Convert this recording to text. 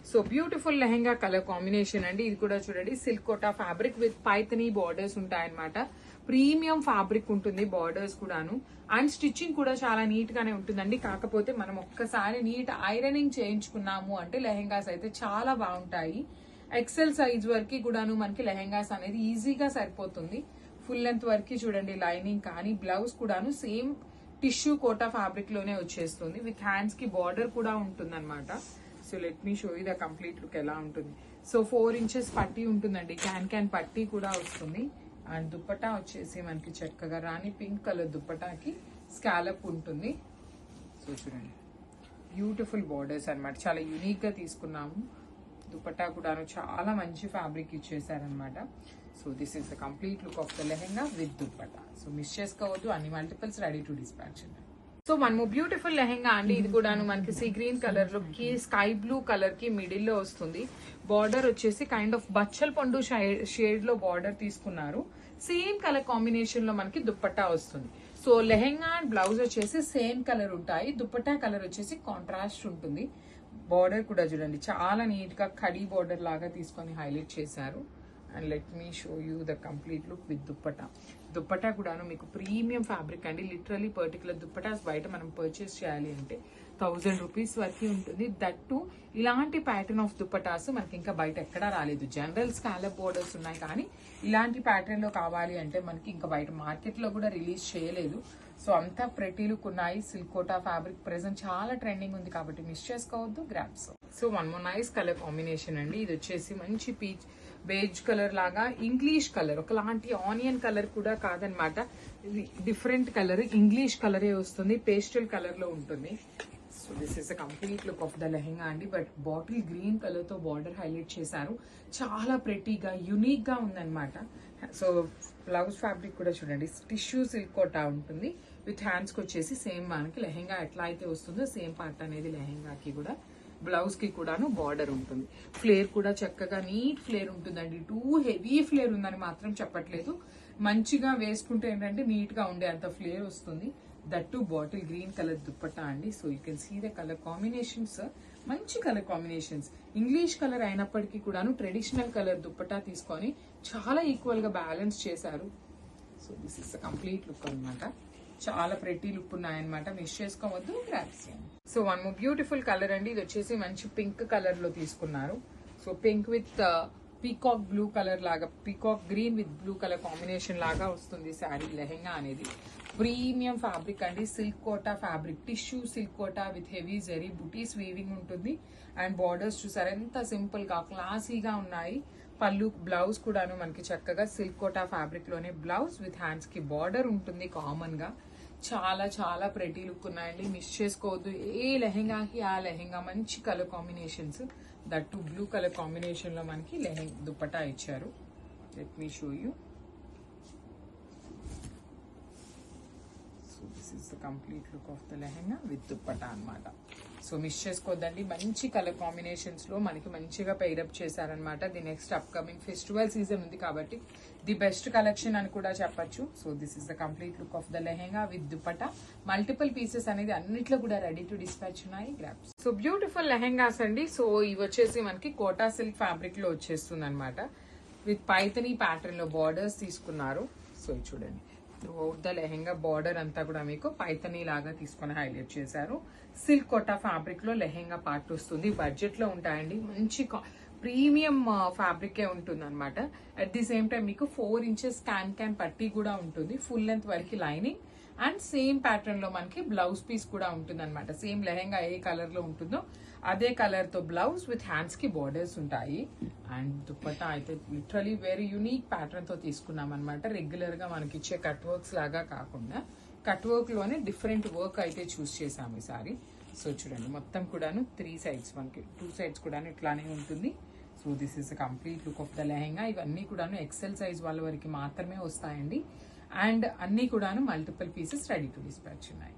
So beautiful lehenga colour combination అండి. ఇది కూడా చూడండి silk Kota fabric with Paithani borders ఉంటాయన్నమాట. ప్రీమియం ఫ్యాబ్రిక్ ఉంటుంది, బార్డర్స్ కూడాను. అండ్ స్టిచ్చింగ్ కూడా చాలా నీట్ గానే ఉంటుందండి. కాకపోతే మనం ఒక్కసారి నీట్ ఐరనింగ్ చేయించుకున్నాము అంటే లెహెంగాస్ అయితే చాలా బాగుంటాయి. ఎక్సెల్ సైజ్ వరకు కూడాను మనకి లెహెంగాస్ అనేది ఈజీగా సరిపోతుంది. ఫుల్ లెంత్ వరకు చూడండి లైనింగ్ కానీ బ్లౌజ్ కూడాను సేమ్ టిష్యూ కోటా ఫ్యాబ్రిక్ లోనే వచ్చేస్తుంది. విత్ హ్యాండ్స్ కి బార్డర్ కూడా ఉంటుందన్నమాట. So let me show you the complete look ఎలా ఉంటుంది. సో 4 ఇంచెస్ పట్టీ ఉంటుందండి, క్యాన్ పట్టీ కూడా వస్తుంది. అండ్ దుప్పటా వచ్చేసి మనకి చక్కగా రాణి పింక్ కలర్ దుప్పటాకి స్కాలప్ ఉంటుంది. సో చూడండి బ్యూటిఫుల్ బార్డర్స్ అన్నమాట, చాలా యూనిక్ గా తీసుకున్నాము. దుపట్టా కూడాను చాలా మంచి ఫ్యాబ్రిక్ ఇచ్చేసారనమాట. So this is the complete look of the lehenga with dupatta. So miss చేసుకోవద్దు, అన్ని multiples ready to dispatch. So మనము బ్యూటిఫుల్ లెహెంగా అండి. ఇది కూడాను మనకి సీ గ్రీన్ కలర్ లో కి స్కై బ్లూ కలర్ కి మిడిల్ లో వస్తుంది. బార్డర్ వచ్చేసి కైండ్ ఆఫ్ బచ్చల్ పండు షేడ్ లో బార్డర్ తీసుకున్నారు. సేమ్ కలర్ కాంబినేషన్ లో మనకి దుప్పట్టా వస్తుంది. సో లెహెంగా అండ్ బ్లౌజ్ వచ్చేసి సేమ్ కలర్ ఉంటాయి. దుప్పట్టా కలర్ వచ్చేసి కాంట్రాస్ట్ ఉంటుంది. బార్డర్ కూడా చూడండి చాలా నీట్ గా కడీ బార్డర్ లాగా తీసుకొని హైలైట్ చేశారు. And let me show you the complete look with dupatta. Dupatta కూడాను మీకు ప్రీమియం ఫ్యాబ్రిక్ అండి. లిటరలీ పర్టికులర్ దుప్పటాస్ బయట మనం పర్చేస్ చేయాలి అంటే 1000 రూపీస్ వరకు ఉంటుంది. దట్టు ఇలాంటి ప్యాటర్న్ ఆఫ్ దుప్పటాస్ మనకి ఇంకా బయట ఎక్కడా రాలేదు. జనరల్ స్కాలప్ బోర్డర్స్ ఉన్నాయి, కానీ ఇలాంటి ప్యాటర్న్ లో కావాలి అంటే మనకి ఇంకా బయట మార్కెట్ లో కూడా రిలీజ్ చేయలేదు. సో అంతా ప్రెటీ లుక్ ఉన్నాయి. సిల్క్ కోటా ఫ్యాబ్రిక్ ప్రెసెంట్ చాలా ట్రెండింగ్ ఉంది కాబట్టి మిస్ చేసుకోవద్దు, grabs. So one more nice colour combination అండి. ఇది వచ్చేసి మంచి పీచ్ బేజ్ కలర్ లాగా ఇంగ్లీష్ కలర్, ఒకలాంటి ఆనియన్ కలర్ కూడా కాదనమాట. ఇది డిఫరెంట్ కలర్, ఇంగ్లీష్ కలరే వస్తుంది, పేస్టల్ కలర్ లో ఉంటుంది. So this is the complete look of the lehenga అండి. బట్ బాటిల్ గ్రీన్ కలర్ తో బార్డర్ హైలైట్ చేశారు. చాలా ప్రెటీగా యూనిక్ గా ఉందన్నమాట. సో బ్లౌజ్ ఫ్యాబ్రిక్ కూడా చూడండి టిష్యూ సిల్క్ కోటా ఉంటుంది. విత్ హ్యాండ్స్ కి వచ్చేసి సేమ్ మనకి లెహెంగా ఎట్లా అయితే వస్తుందో సేమ్ పార్ట్ అనేది లెహెంగాకి కూడా, బ్లౌజ్ కి కూడాను బార్డర్ ఉంటుంది. ఫ్లేర్ కూడా చక్కగా నీట్ ఫ్లేర్ ఉంటుందండి. టూ హెవీ ఫ్లేర్ ఉందని మాత్రం చెప్పట్లేదు. మంచిగా వేసుకుంటే ఏంటంటే నీట్ గా ఉండే అంత ఫ్లేర్ వస్తుంది. That bottle green colour dupatta అండి. So you can see the colour combinations, మంచి కలర్ కాంబినేషన్స్. ఇంగ్లీష్ కలర్ అయినప్పటికీ కూడాను ట్రెడిషనల్ కలర్ దుప్పట్టా తీసుకొని చాలా ఈక్వల్ గా బ్యాలెన్స్ చేశారు. So this is the complete look అనమాట. చాలా ప్రెటీ లుక్ ఉన్నాయన్నమాట, మిస్ చేసుకోవద్దు, grabs. So one more beautiful colour అండి. ఇది వచ్చేసి మంచి పింక్ కలర్ లో తీసుకున్నారు. So pink with peacock blue colour లాగా, peacock green with blue colour combination లాగా వస్తుంది శారీ లెహెంగా అనేది. ప్రీమియం ఫ్యాబ్రిక్ అండి, silk Kota fabric, tissue silk Kota with heavy zari బుటీస్ వీవింగ్ ఉంటుంది. అండ్ బార్డర్స్ చూసారు ఎంత సింపుల్ గా క్లాసీగా ఉన్నాయి. పళ్ళు బ్లౌజ్ కూడాను మనకి చక్కగా సిల్క్ కోటా ఫ్యాబ్రిక్ లోనే బ్లౌజ్ విత్ హ్యాండ్స్ కి బార్డర్ ఉంటుంది కామన్ గా. చాలా చాలా ప్రెటీ లుక్ ఉన్నాయండి, మిస్ చేసుకోవద్దు. ఏ లెహెంగాకి ఆ లెహెంగా మంచి colour combinations. That blue colour combination లో మనకి దుపట్టా ఇచ్చారు. Let me show you. So this is the complete look of the lehenga with dupatta అనమాట. సో మిస్ చేసుకోవద్దండి, మంచి కలర్ కాంబినేషన్స్ లో మనకి మంచిగా పెయిరప్ చేశారనమాట. The next upcoming festival season ఉంది కాబట్టి ది బెస్ట్ కలెక్షన్ అని కూడా చెప్పొచ్చు. So this is the complete look of the lehenga with dupatta. Multiple pieces అనేది అన్నిట్లో కూడా రెడీ టు డిస్పాచ్ ఉన్నాయి, గ్రాబ్స్. సో బ్యూటిఫుల్ లెహెంగాస్ అండి. సో ఇవి వచ్చేసి మనకి కోటా సిల్క్ ఫ్యాబ్రిక్ లో వచ్చేస్తుంది అనమాట. విత్ పైథనీ ప్యాటర్న్ లో బార్డర్స్ తీసుకున్నారు. సో చూడండి ద లెహెంగా బార్డర్ అంతా కూడా మీకు పైథనీ లాగా తీసుకొని హైలైట్ చేశారు. సిల్క్ కోటా ఫ్యాబ్రిక్ లో లెహెంగా పార్ట్ వస్తుంది. బడ్జెట్ లో ఉంటాయండి, మంచి ప్రీమియం ఫ్యాబ్రికే ఉంటుంది అనమాట. అట్ ది సేమ్ టైం మీకు 4 ఇంచెస్ క్యాన్ పట్టీ కూడా ఉంటుంది. ఫుల్ లెంత్ వరకు లైనింగ్ అండ్ సేమ్ ప్యాటర్న్ లో మనకి బ్లౌజ్ పీస్ కూడా ఉంటుంది అనమాట. సేమ్ లెహెంగా ఏ కలర్ లో ఉంటుందో అదే కలర్ తో బ్లౌజ్ విత్ హ్యాండ్స్ కి బార్డర్స్ ఉంటాయి. అండ్ దుపట్టా అయితే లిటరలీ వెరీ యూనిక్ ప్యాటర్న్ తో తీసుకున్నాం అనమాట. రెగ్యులర్ గా మనకి ఇచ్చే కట్ వర్క్స్ లాగా కాకుండా కట్ వర్క్ లోనే డిఫరెంట్ వర్క్ అయితే చూస్ చేసాము ఈసారి. సో చూడండి మొత్తం కూడాను 3 సైడ్స్, మనకి 2 సైడ్స్ కూడాను ఇట్లానే ఉంటుంది. So this is complete look of the lehenga. ఇవన్నీ కూడాను ఎక్సెల్ సైజ్ వాళ్ళ వరకు మాత్రమే వస్తాయండి. అండ్ అన్ని కూడాను multiple pieces ready to dispatch ఉన్నాయి.